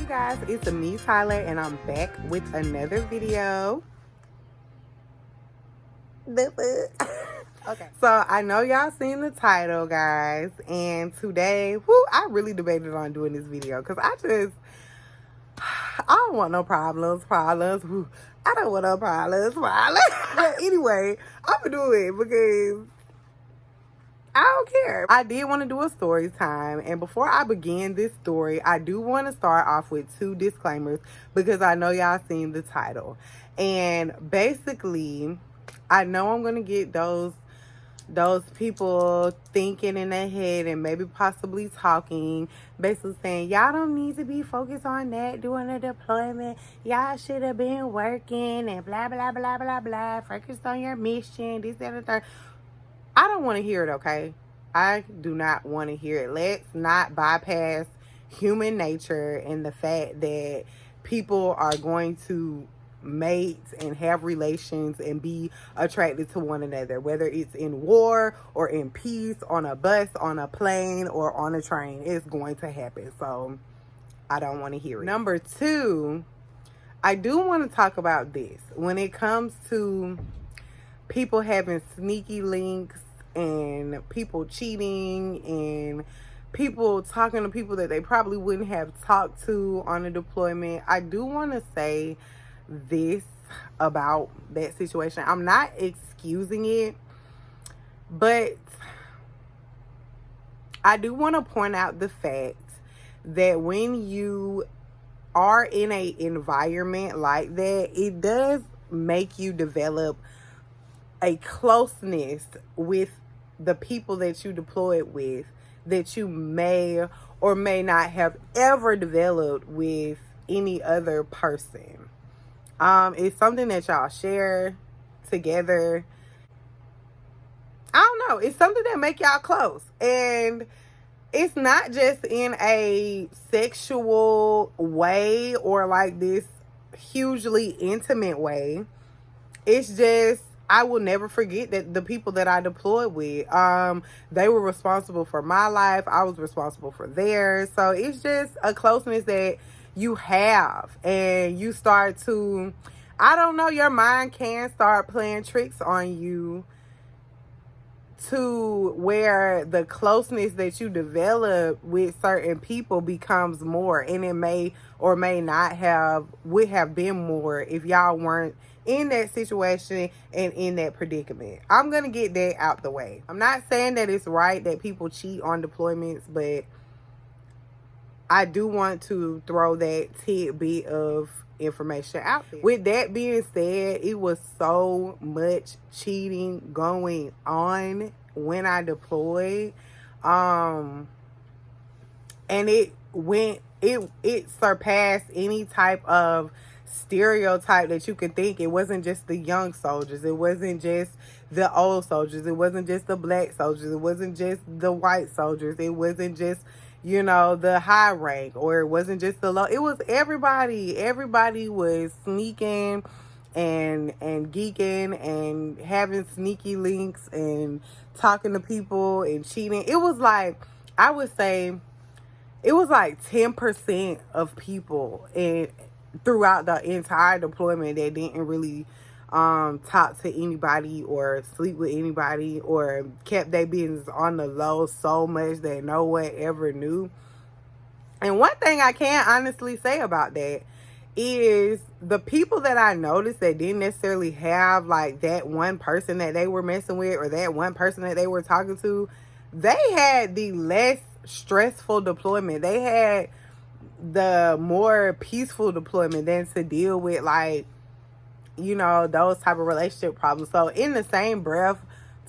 guys, it's me, Tyler, and I'm back with another video. Okay, so I know y'all seen the title, guys, and today, I really debated on doing this video because I don't want no problems. I don't want no problems. But anyway, I'm gonna do it because I don't care. I did want to do a story time, and before I begin this story, I do want to start off with 2 disclaimers because I know y'all seen the title. And basically, I know I'm gonna get those people thinking in their head and maybe possibly talking, basically saying, y'all don't need to be focused on that during the deployment. Y'all should have been working and blah, blah, blah, blah, blah. Focused on your mission, this, that, and the third. I don't want to hear it, okay? I do not want to hear it. Let's not bypass human nature and the fact that people are going to mate and have relations and be attracted to one another, whether it's in war or in peace, on a bus, on a plane, or on a train. It's going to happen. So I don't want to hear it. Number 2, I do want to talk about this. When it comes to people having sneaky links and people cheating and people talking to people that they probably wouldn't have talked to on a deployment, I do want to say this about that situation. I'm not excusing it, but I do want to point out the fact that when you are in a environment like that, it does make you develop a closeness with the people that you deployed with that you may or may not have ever developed with any other person. It's something that y'all share together. I don't know. It's something that make y'all close. And it's not just in a sexual way or like this hugely intimate way. It's just, I will never forget that the people that I deployed with, they were responsible for my life. I was responsible for theirs. So it's just a closeness that you have, and you start to, I don't know, your mind can start playing tricks on you to where the closeness that you develop with certain people becomes more, and it may or may not would have been more if y'all weren't in that situation and in that predicament. I'm gonna get that out the way. I'm not saying that it's right that people cheat on deployments, but I do want to throw that tidbit of information out there. With that being said, it was so much cheating going on when I deployed. And it surpassed any type of stereotype that you could think. It wasn't just the young soldiers. It wasn't just the old soldiers. It wasn't just the black soldiers. It wasn't just the white soldiers. It wasn't just, the high rank, or it wasn't just the low. It was everybody. Everybody was sneaking and geeking and having sneaky links and talking to people and cheating. It was like, I would say, it was like 10% of people throughout the entire deployment that didn't really talk to anybody or sleep with anybody or kept their business on the low so much that no one ever knew. And one thing I can honestly say about that is the people that I noticed that didn't necessarily have like that one person that they were messing with or that one person that they were talking to, they had the less stressful deployment. They had the more peaceful deployment than to deal with those type of relationship problems. So in the same breath,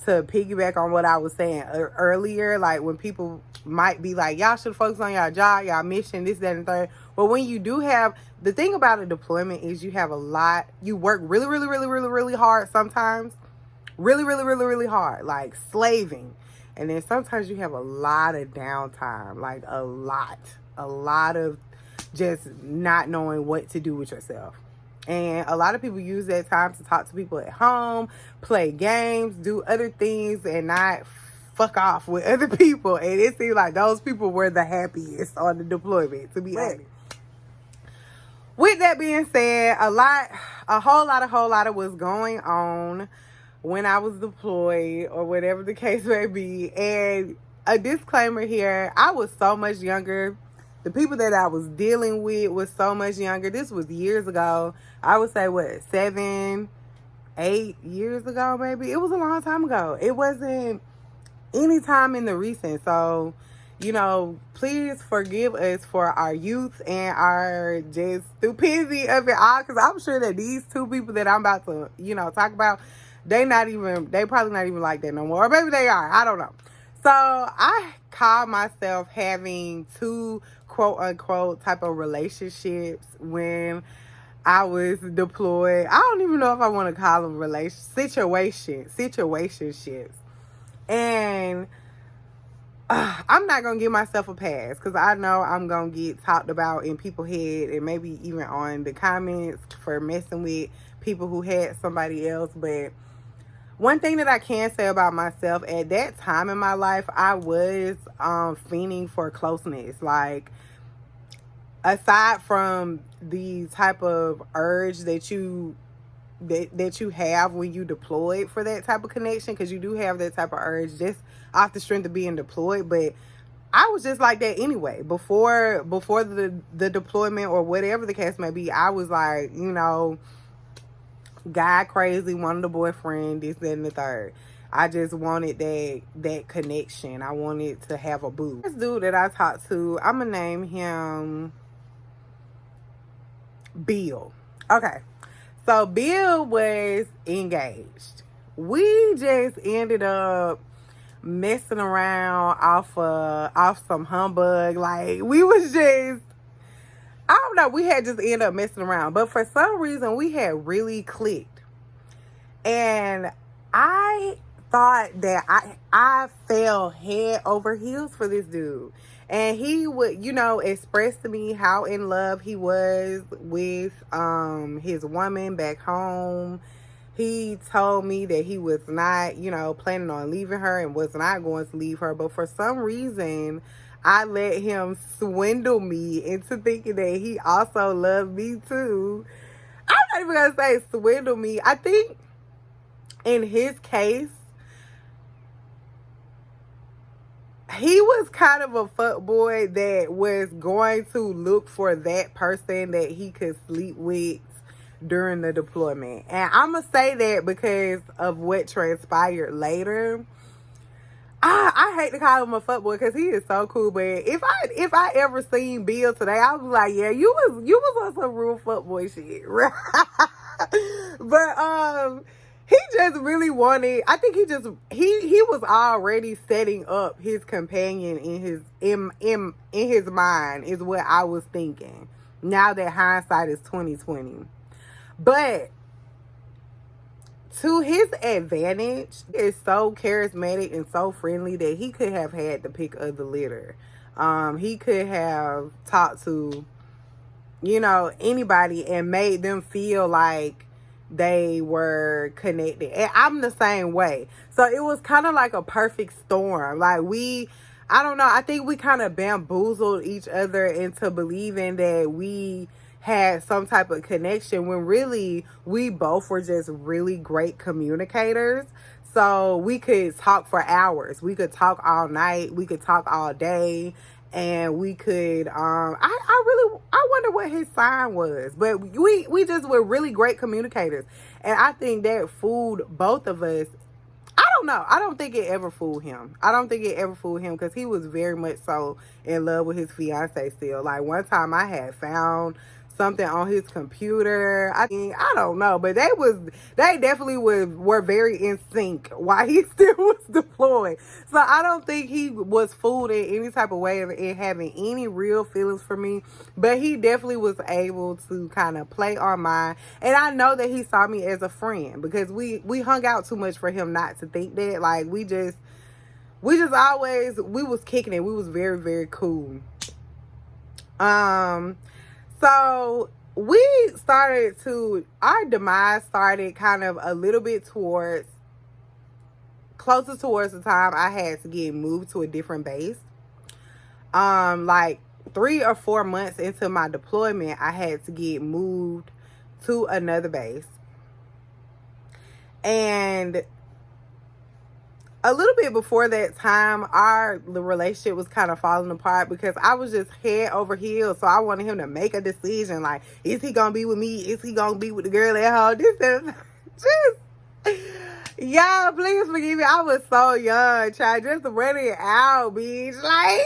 to piggyback on what I was saying earlier, like when people might be like, y'all should focus on y'all job, y'all mission, this, that, and third. But when you do have, the thing about a deployment is you have a lot, you work really, really, really, really, really hard sometimes. Really, really, really, really hard, like slaving. And then sometimes you have a lot of downtime, like a lot of just not knowing what to do with yourself. And a lot of people use that time to talk to people at home, play games, do other things, and not fuck off with other people. And it seemed like those people were the happiest on the deployment, to be honest. with that being said, a whole lot of was going on when I was deployed or whatever the case may be. And a disclaimer here, I was so much younger. The people that I was dealing with was so much younger. This was years ago. I would say, what, 7, 8 years ago, maybe? It was a long time ago. It wasn't any time in the recent. So, you know, please forgive us for our youth and our just stupidity of it all. Because I'm sure that these two people that I'm about to, you know, talk about, they probably not even like that no more. Or maybe they are. I don't know. So I call myself having two quote unquote type of relationships when I was deployed. I don't even know if I want to call them situationships. And I'm not going to give myself a pass because I know I'm going to get talked about in people's head and maybe even on the comments for messing with people who had somebody else. But one thing that I can say about myself, at that time in my life, I was fiending for closeness. Like, aside from the type of urge that you have when you deployed for that type of connection, because you do have that type of urge just off the strength of being deployed. But I was just like that anyway. Before the deployment or whatever the case may be, I was like, you know, guy crazy, wanted a boyfriend, this, that, and the third. I just wanted that connection. I wanted to have a boo. This dude that I talked to, I'm gonna name him Bill. Okay. So Bill was engaged. We just ended up messing around off some humbug. Like, we was just, I don't know, we had just ended up messing around. But for some reason, we had really clicked. And I thought that I fell head over heels for this dude. And he would, you know, express to me how in love he was with his woman back home. He told me that he was not, you know, planning on leaving her and was not going to leave her. But for some reason, I let him swindle me into thinking that he also loved me too. I'm not even going to say swindle me. I think in his case, he was kind of a fuckboy that was going to look for that person that he could sleep with during the deployment. And I'm going to say that because of what transpired later. I hate to call him a fuckboy because he is so cool. But if I ever seen Bill today, I was like, yeah, you was on some real fuckboy shit, right? But he just really wanted. I think he was already setting up his companion in his mind, is what I was thinking. Now that hindsight is 2020, but to his advantage, he is so charismatic and so friendly that he could have had the pick of the litter. He could have talked to, you know, anybody and made them feel like they were connected. And I'm the same way. So it was kind of like a perfect storm. Like, I don't know, I think we kind of bamboozled each other into believing that we had some type of connection when really we both were just really great communicators. So we could talk for hours. We could talk all night. We could talk all day. And we could, I wonder what his sign was. But we just were really great communicators. And I think that fooled both of us. I don't know. I don't think it ever fooled him. Because he was very much so in love with his fiance still. Like, one time I had found something on his computer. I don't know, but they definitely were very in sync while he still was deployed. So I don't think he was fooled in any type of way of it having any real feelings for me, but he definitely was able to kind of play on mine. And I know that he saw me as a friend because we hung out too much for him not to think that. Like, we was kicking it. We was very, very cool. So our demise started kind of a little bit closer towards the time I had to get moved to a different base. Like 3 or 4 months into my deployment, I had to get moved to another base. And a little bit before that time, the relationship was kind of falling apart because I was just head over heels. So I wanted him to make a decision. Like, is he gonna be with me? Is he gonna be with the girl at home? Just, y'all, please forgive me. I was so young, trying just to run it out, bitch. Like,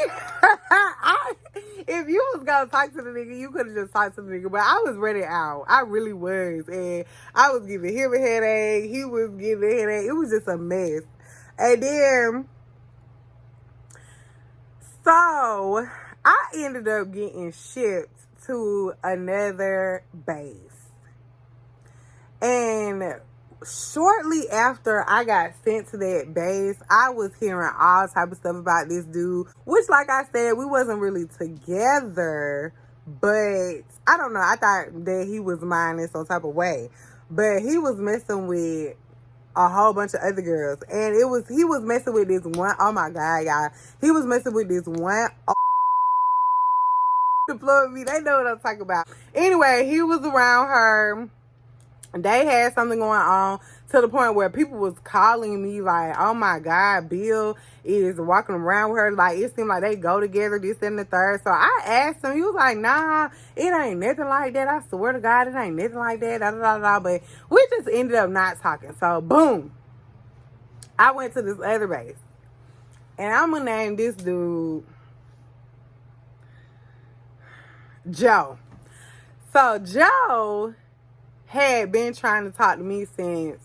if you was gonna talk to the nigga, you could have just talked to the nigga. But I was ready out. I really was, and I was giving him a headache. He was giving a headache. It was just a mess. And then, so I ended up getting shipped to another base. And shortly after I got sent to that base, I was hearing all type of stuff about this dude, which, like I said, we wasn't really together, but I don't know. I thought that he was mine in some type of way, but he was messing with a whole bunch of other girls, and he was messing with this one. Oh my god, y'all! He was messing with this one. Deploy me. They know what I'm talking about. Anyway, he was around her. They had something going on to the point where people was calling me like, oh my god, Bill is walking around with her. Like, it seemed like they go together, this and the third. So I asked him, he was like, nah, it ain't nothing like that. I swear to God, it ain't nothing like that. Da, da, da, da. But we just ended up not talking. So boom, I went to this other base, and I'm gonna name this dude Joe. So Joe had been trying to talk to me since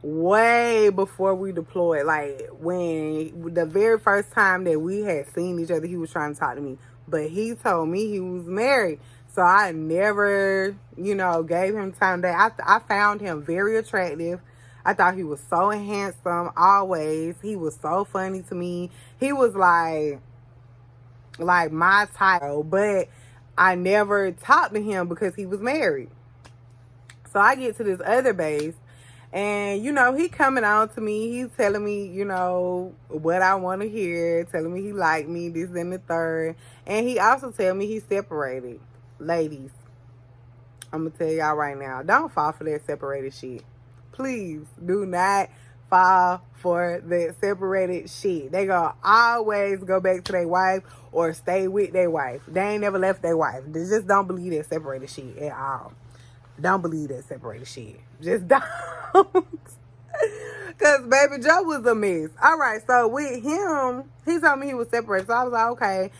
way before we deployed. Like, when the very first time that we had seen each other, he was trying to talk to me. But he told me he was married. So I never, gave him time to. I found him very attractive. I thought he was so handsome always. He was so funny to me. He was like my type. But I never talked to him because he was married. So I get to this other base, and, he coming on to me. He's telling me, what I want to hear, telling me he liked me, this and the third. And he also tell me he's separated. Ladies, I'm going to tell y'all right now, don't fall for that separated shit. Please do not fall for that separated shit. They gonna always go back to their wife or stay with their wife. They ain't never left their wife. They just don't believe that separated shit at all. Don't believe that separated shit. Just don't. Because baby Joe was a mess. All right, so with him, he told me he was separated. So I was like, okay.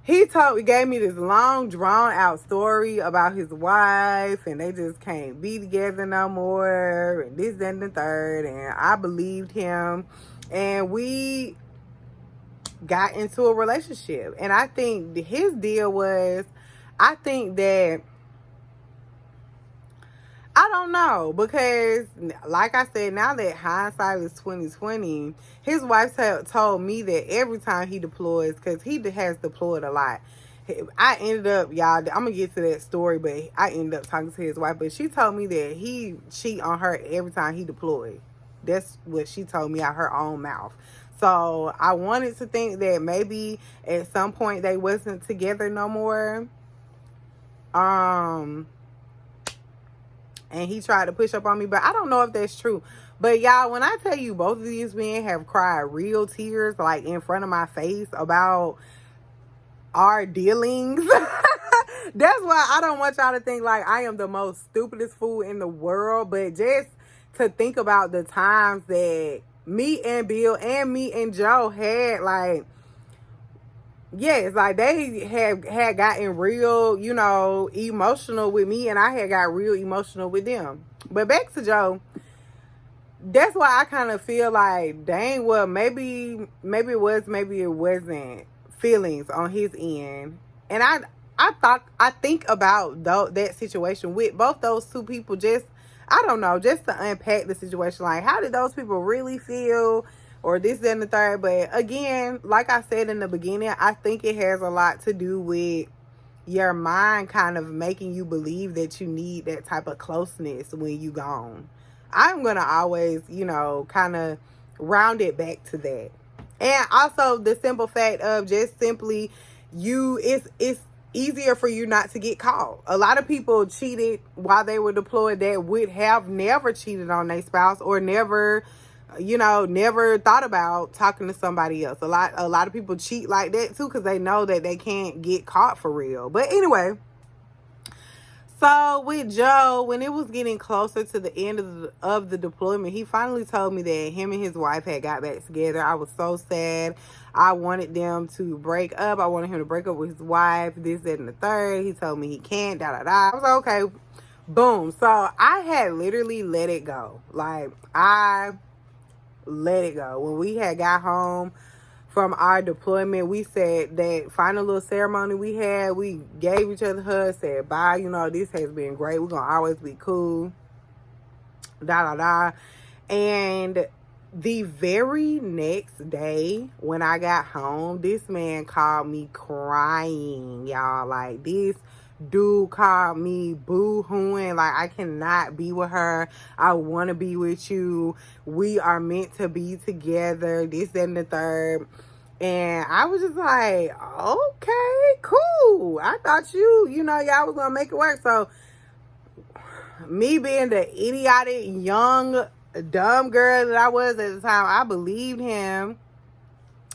He gave me this long, drawn-out story about his wife, and they just can't be together no more, and this, and the third, and I believed him, and we got into a relationship. And I think his deal was, I think that, I don't know, because like I said, now that hindsight is 2020, his wife told me that every time he deploys, because he has deployed a lot. I ended up, y'all, I'm going to get to that story, but I ended up talking to his wife, but she told me that he cheat on her every time he deployed. That's what she told me out her own mouth. So I wanted to think that maybe at some point they wasn't together no more. And he tried to push up on me, but I don't know if that's true. But y'all, when I tell you both of these men have cried real tears, like in front of my face about our dealings, that's why I don't want y'all to think like I am the most stupidest fool in the world. But just to think about the times that me and Bill and me and Joe had, like, yes, like they had gotten real, emotional with me, and I had got real emotional with them. But back to Joe, that's why I kind of feel like, dang, well, maybe it was, maybe it wasn't feelings on his end. And I think about that situation with both those two people, just, I don't know, just to unpack the situation. Like, how did those people really feel? Or this, that, and the third. But again, like I said in the beginning, I think it has a lot to do with your mind kind of making you believe that you need that type of closeness when you gone. I'm going to always, kind of round it back to that. And also the simple fact of just simply it's easier for you not to get caught. A lot of people cheated while they were deployed that would have never cheated on their spouse or never, never thought about talking to somebody else. A lot of people cheat like that too because they know that they can't get caught for real. But anyway, so with Joe, when it was getting closer to the end of the deployment, he finally told me that him and his wife had got back together. I was so sad. I wanted them to break up. I wanted him to break up with his wife, this, that, and the third. He told me he can't, da, da, da. I was like, okay, boom. So I had literally let it go. Like, I let it go. When we had got home from our deployment, we said that final little ceremony we had, we gave each other hugs, said bye, this has been great, we're gonna always be cool, da da da. And the very next day when I got home, this man called me crying, y'all. Like, this dude called me boo-hooing, like, I cannot be with her, I want to be with you, we are meant to be together, this, that, and the third. And I was just like, okay, cool. I thought y'all was gonna make it work. So me being the idiotic, young, dumb girl that I was at the time, I believed him.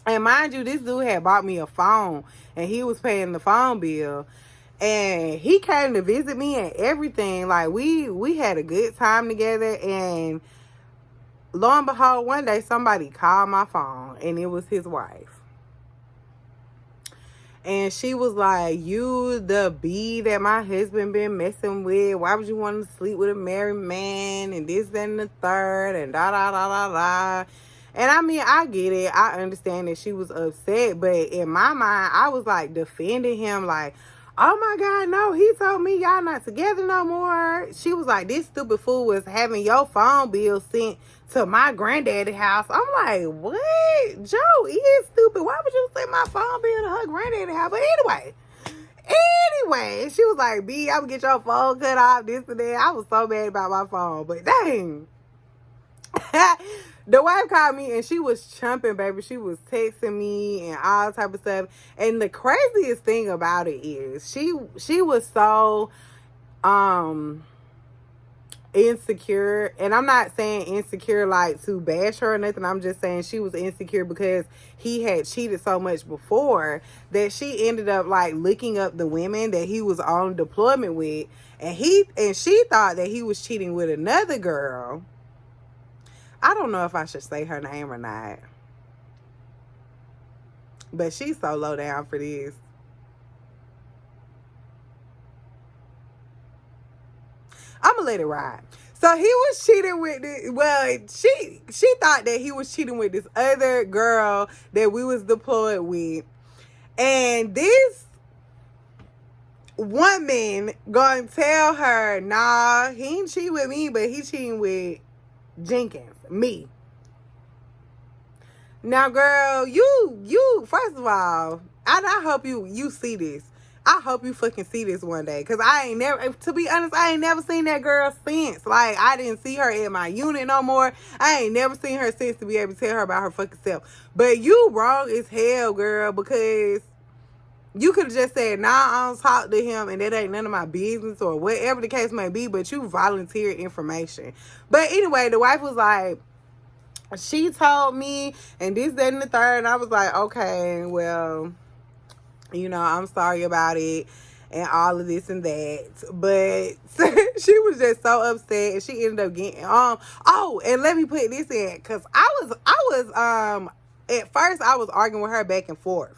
And mind you, this dude had bought me a phone and he was paying the phone bill. And he came to visit me and everything. Like, we had a good time together. And lo and behold, one day somebody called my phone and it was his wife. And she was like, you the bee that my husband been messing with. Why would you want to sleep with a married man? And this, that, and the third. And da, da, da, da, da. And I mean, I get it. I understand that she was upset. But in my mind, I was like defending him. Like, oh my God, no. He told me y'all not together no more. She was like, this stupid fool was having your phone bill sent to my granddaddy house. I'm like, what? Joe is stupid. Why would you send my phone bill to her granddaddy house? But anyway, she was like, B, I'm gonna get your phone cut off, this and that. I was so mad about my phone, but dang. The wife called me and she was chumping, baby. She was texting me and all type of stuff. And the craziest thing about it is she was so insecure. And I'm not saying insecure like to bash her or nothing. I'm just saying she was insecure because he had cheated so much before that she ended up like looking up the women that he was on deployment with, and she thought that he was cheating with another girl. I don't know if I should say her name or not, but she's so low down for this. I'm gonna let it ride. So he was cheating with this, well, she thought that he was cheating with this other girl that we was deployed with. And this woman gonna tell her, nah, he ain't cheating with me, but he cheating with Jenkins, me. Now, girl, you first of all, and I hope you see this. I hope you fucking see this one day. Because to be honest, I ain't never seen that girl since. Like, I didn't see her in my unit no more. I ain't never seen her since to be able to tell her about her fucking self. But you wrong as hell, girl, because you could have just said, nah, I don't talk to him and that ain't none of my business or whatever the case may be, but you volunteered information. But anyway, the wife was like, she told me and this, that, and the third. And I was like, okay, well, I'm sorry about it and all of this and that. But she was just so upset and she ended up getting oh, and let me put this in, because I was at first I was arguing with her back and forth.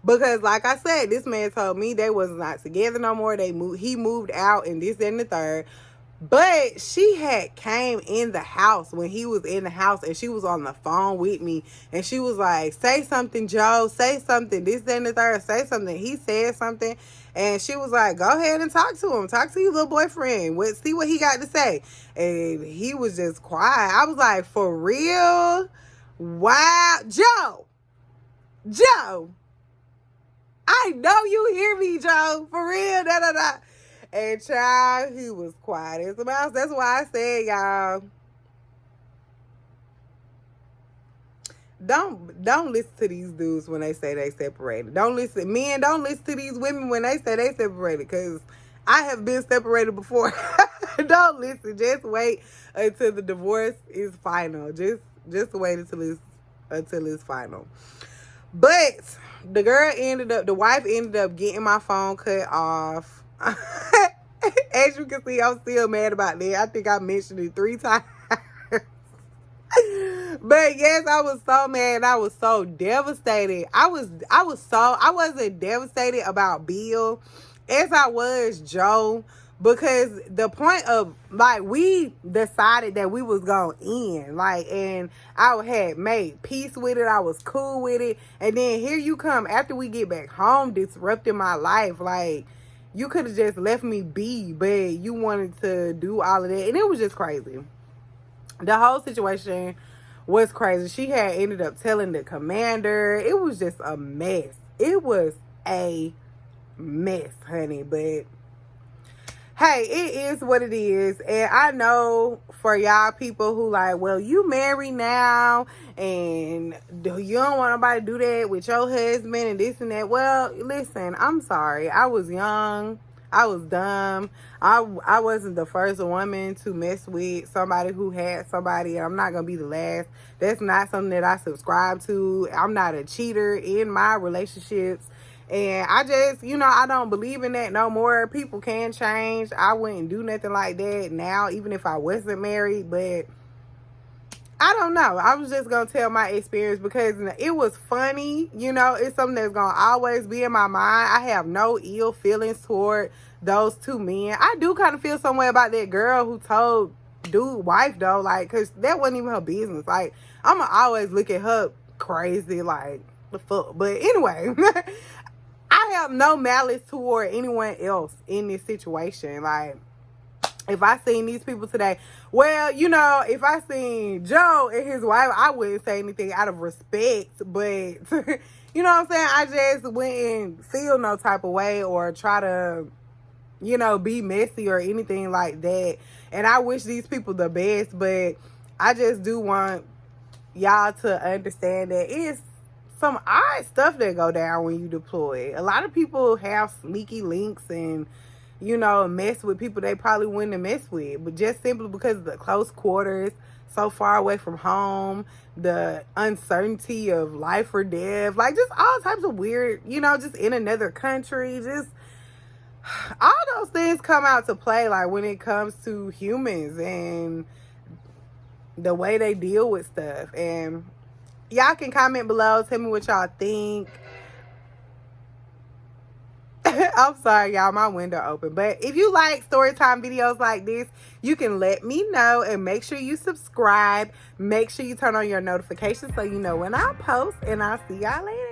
Because like I said, this man told me they was not together no more. He moved out and this, that, and the third. But she had came in the house when he was in the house, and she was on the phone with me, and she was like, say something, Joe, say something, this, that, and the third, say something. He said something, and she was like, go ahead and talk to him. Talk to your little boyfriend. See what he got to say. And he was just quiet. I was like, for real? Wow. Joe, I know you hear me, Joe. For real, da. And child, he was quiet as a mouse. That's why I said, y'all, don't listen to these dudes when they say they separated. Don't listen, men. Don't listen to these women when they say they separated, because I have been separated before. Don't listen. Just wait until the divorce is final. Just wait until it's final. But the wife ended up getting my phone cut off. As you can see, I'm still mad about that. I think I mentioned it 3 times. But yes, I was so mad. I was so devastated. I wasn't devastated about Bill as I was Joe, because the point of, like, we decided that we was gonna end, like, and I had made peace with it. I was cool with it, and then here you come after we get back home, disrupting my life. Like, you could have just left me be, but you wanted to do all of that, and it was just crazy. The whole situation was crazy. She had ended up telling the commander. It was just a mess. It was a mess, honey. But hey, it is what it is. And I know for y'all people who like, well, you married now and you don't want nobody to do that with your husband and this and that. Well, listen, I'm sorry. I was young. I was dumb. I wasn't the first woman to mess with somebody who had somebody, and I'm not going to be the last. That's not something that I subscribe to. I'm not a cheater in my relationships. And I just, I don't believe in that no more. People can change. I wouldn't do nothing like that now, even if I wasn't married. But I don't know. I was just going to tell my experience because it was funny. It's something that's going to always be in my mind. I have no ill feelings toward those 2 men. I do kind of feel some way about that girl who told dude wife, though, like, because that wasn't even her business. Like, I'm going to always look at her crazy, like, the fuck. But anyway, I have no malice toward anyone else in this situation. Like, if I seen these people today, well, if I seen Joe and his wife, I wouldn't say anything out of respect. But, you know what I'm saying? I just wouldn't feel no type of way or try to, be messy or anything like that. And I wish these people the best. But I just do want y'all to understand that it's some odd stuff that go down when you deploy. A lot of people have sneaky links and mess with people they probably wouldn't have messed with, but just simply because of the close quarters, so far away from home, the uncertainty of life or death, like just all types of weird, just in another country, just all those things come out to play, like when it comes to humans and the way they deal with stuff. And y'all can comment below, tell me what y'all think. I'm sorry, y'all, my window open. But if you like story time videos like this, you can let me know, and make sure you subscribe. Make sure you turn on your notifications so you know when I post, and I'll see y'all later.